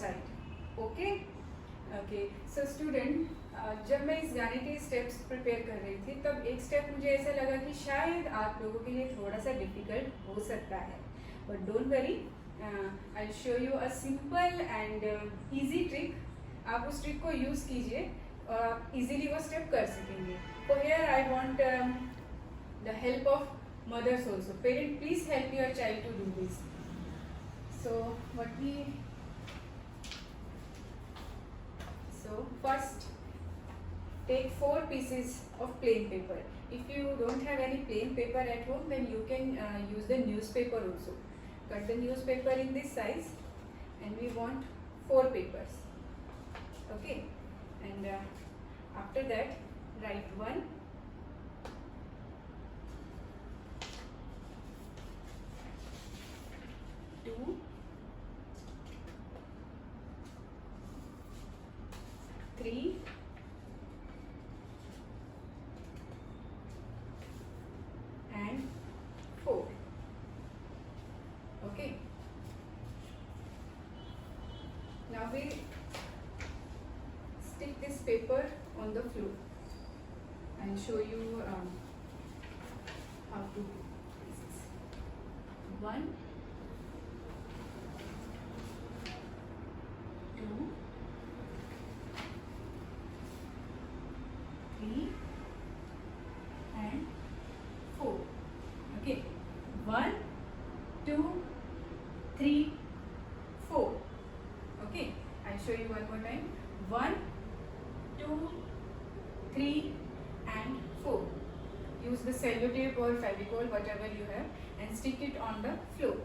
side. Okay. Okay. So student, जब मैं इस गाने के स्टेप्स प्रिपेयर कर रही थी तब एक स्टेप मुझे ऐसा लगा कि शायद आप लोगों के लिए थोड़ा सा डिफिकल्ट हो सकता है, but don't worry, I show you a simple and easy trick. आप उस ट्रिक को यूज़ कीजिए और आप इजीली वो स्टेप कर सकेंगे. So here I want the help of mothers also. Parent, please help your child to do this. So first take 4 pieces of plain paper. If you don't have any plain paper at home, then you can use the newspaper also. Cut the newspaper in this size, and we want 4 papers. Okay, and after that write 1, 2, 3, and 4. Okay, now we stick this paper on the floor. I'll show you how to do this. 1, 2, 3, and 4. Okay, 1, 2, 3, 4. Okay, I'll show you one more time. 1, 2, 3, and 4. Use the sellotape or Fevicol, whatever you have, and stick it on the floor.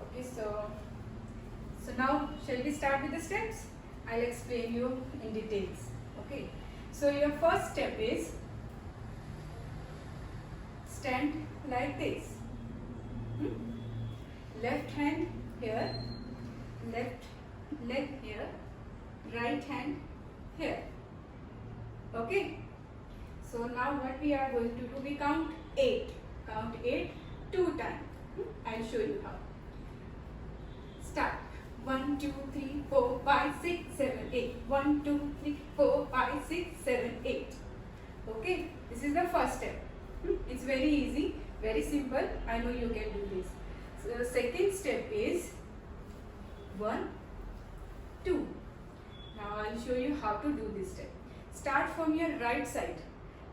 Okay, so now shall we start with the steps? I'll explain you in details. Okay, so your first step is stand like this. Left hand here, left leg here, right hand here. Okay, so now what we are going to do, we count 8. Count 8 2 times. I'll show you how. Start. 1, 2, 3, 4, 5, 6, 7, 8. 1, 2, 3, 4, 5, 6, 7, 8. Okay, this is the first step. It's very easy, very simple. I know you can do this. So the second step is 1, 2. Now I'll show you how to do this step. Start from your right side,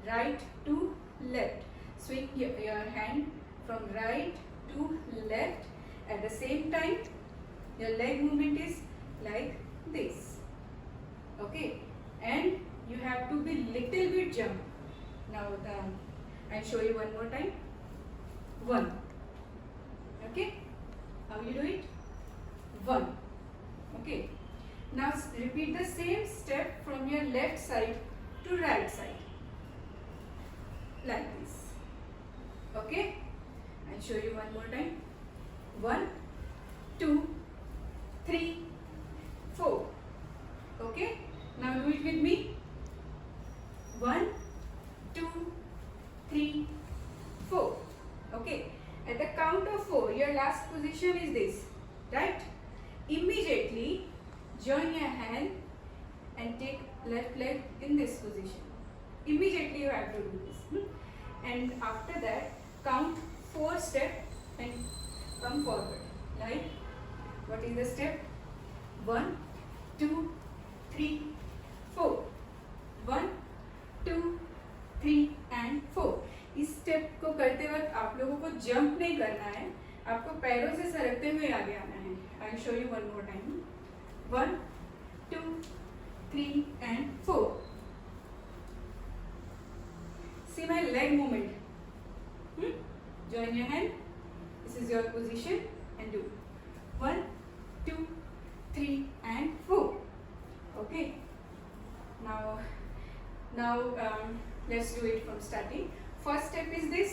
right to left. Swing your hand from right to left. At the same time, your leg movement is like this. Okay, and you have to be little bit jump. Now I'll show you one more time. 1. Okay, how you do it? 1. Okay, now repeat the same step from your left side to right side, like this. Okay, I'll show you one more time. 1, 2, 3, 4. Okay, now do it with me. 1, 2, 3, 4. Okay, at the count of 4, your last position is this, right? Immediately join your hand and take left leg in this position. Immediately you have to do this. And after that, count 4 steps and come forward. Like, what is the step? 1, 2, 3, 4. 1, 2, 3 and 4. इस step को करते वक्त आप लोगों को jump नहीं करना है, आपको पैरों से सरकते हुए आगे आना है. I show you one more time. 1, 2, 3 and 4. See my leg movement. Join your hand. This is your position and do 1, 2, 3 and 4. Okay. Now let's do it from starting. First step is this.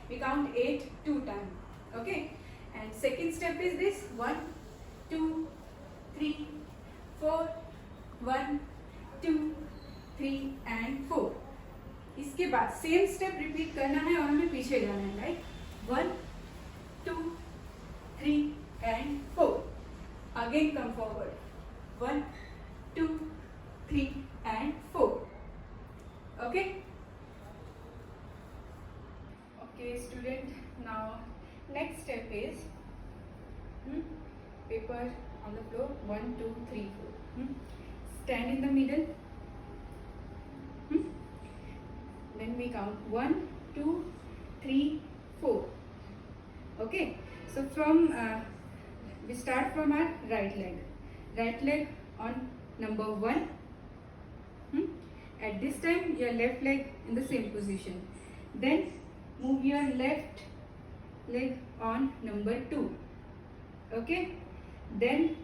We count 8 2 times. Okay. And second step is this. 1, 2, 3, 4. 1, 2, 3 and 4. इसके बाद same step repeat करना है और हमें पीछे जाना है. Right. 1, 2, 3 and 4. Again come forward. 1, 2, 3 and 4. Okay? Okay student, now next step is paper on the floor, 1, 2, 3, 4. Stand in the middle. Then we count 1, 2, 3, 4. Okay, so from we start from our right leg. Right leg on number 1. At this time your left leg in the same position. Then move your left leg on number 2. Okay, then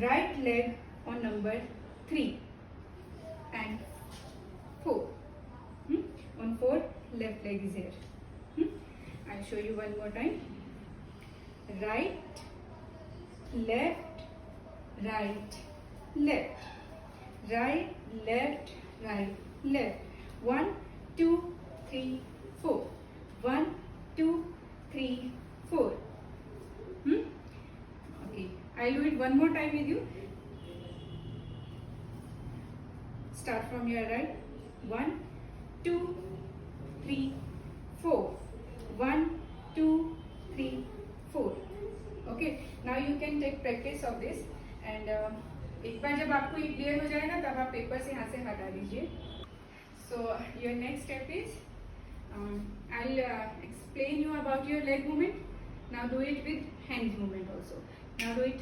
right leg on number 3 and 4. On 4 left leg is here. I'll show you one more time. Right, left, right, left, right, left, right, left. 1, 2, 3, 4. 1, 2, 3, 4. Okay, I'll do it one more time with you. Start from your right. 1, 2, 3, 4. 1, 2, 3, 4. Okay, now you can take practice of this and एक बार जब आपको ये clear हो जाएगा तब आप paper से यहाँ से हटा दीजिए. So your next step is I'll explain you about your leg movement. Now do it with hand movement also. Now do it.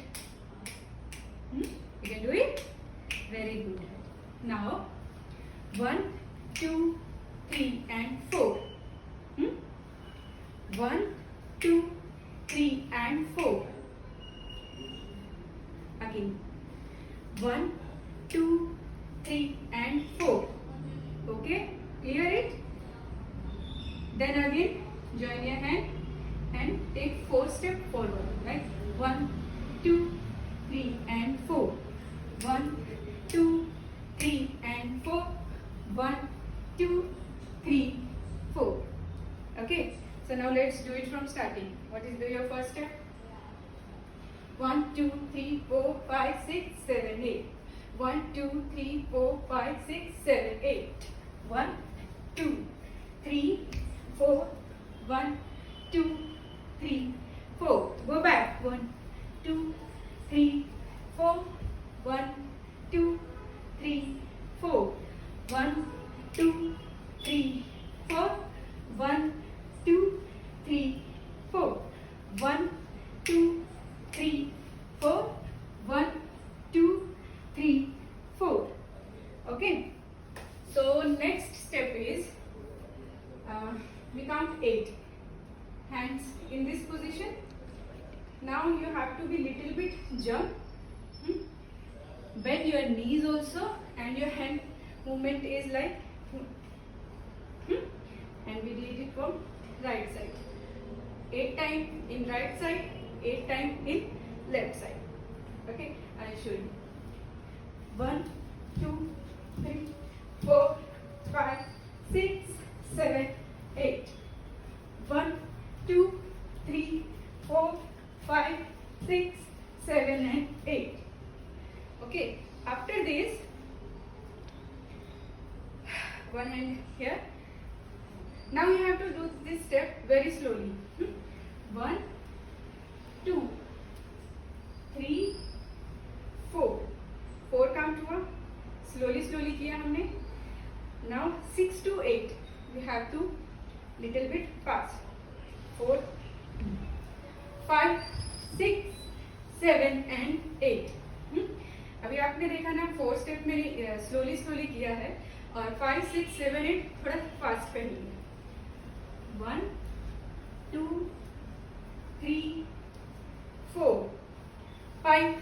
You can do it. Very good. Now 1, 2, 3 and 4. 1, 2, 3 and 4. Again. 1, 2, 3 and 4. Okay, clear it? Then again join your hand and take 4 steps forward. Right? 1, 2, 3 and 4. 1, 2, 3 and 4. 1, 2, 3, 4. Okay. So now let's do it from starting. What is your first step? 1, 2, 3, 4, 5, 6, 7, 8. 1, 2, 3, 4, 5, 6, 7, 8. 1, 2, 3, 4. 1, 2, 3, 4. Go back. 1, 2, 3, 4. 1, 2, 3, 4. 1, 2, 3, 4. 1, 2, 3, 4. 1, 2, 3, 4. 1, 2, 3, 4. Okay. So next step is we count 8. Hands in this position. Now you have to be little bit jump. Bend your knees also and your hand movement is like and we did it from right side. 8 times in right side, 8 times in left side. Okay, I'll show you. 1, 2, 3, 4, 5, 6, 7, 8. 1, 2, 3, 4, 5, 6, 7 and 8. Okay, after this, one hand here. Now you have to do this step very slowly. 1, 2, 3, 4. 4 count हुआ. Slowly किया हमने. Now 6 to 8. We have to little bit fast. 4, 5, 6, 7 and 8. अभी आपने देखा ना 4 step मैंने slowly किया है और 5, 6, 7, 8 थोड़ा फास्ट करेंगे. 1, 2, 3, 4, 5,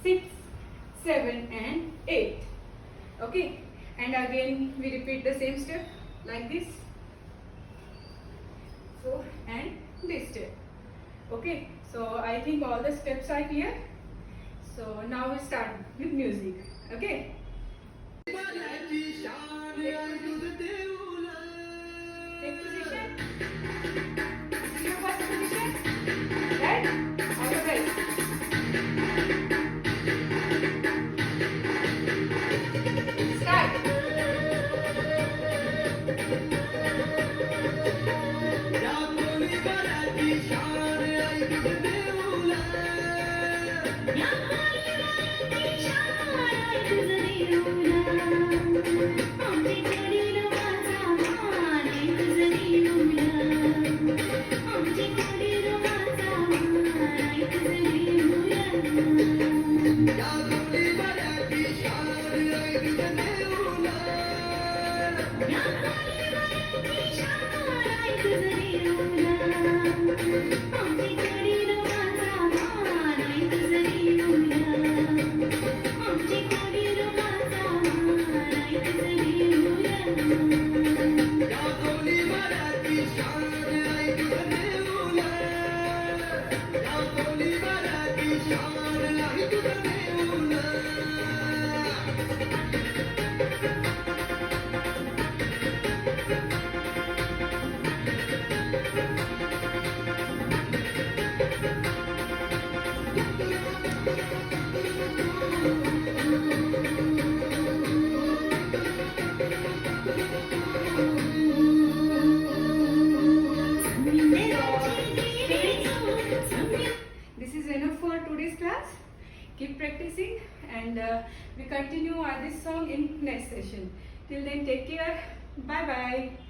6, 7 and 8. Okay, and again we repeat the same step like this. So and this step. Okay, so I think all the steps are clear. So now we start with music. Okay. Take position. This is your first position, right? This is enough for today's class. Keep practicing and we continue this song in next session. Till then, take care. Bye bye.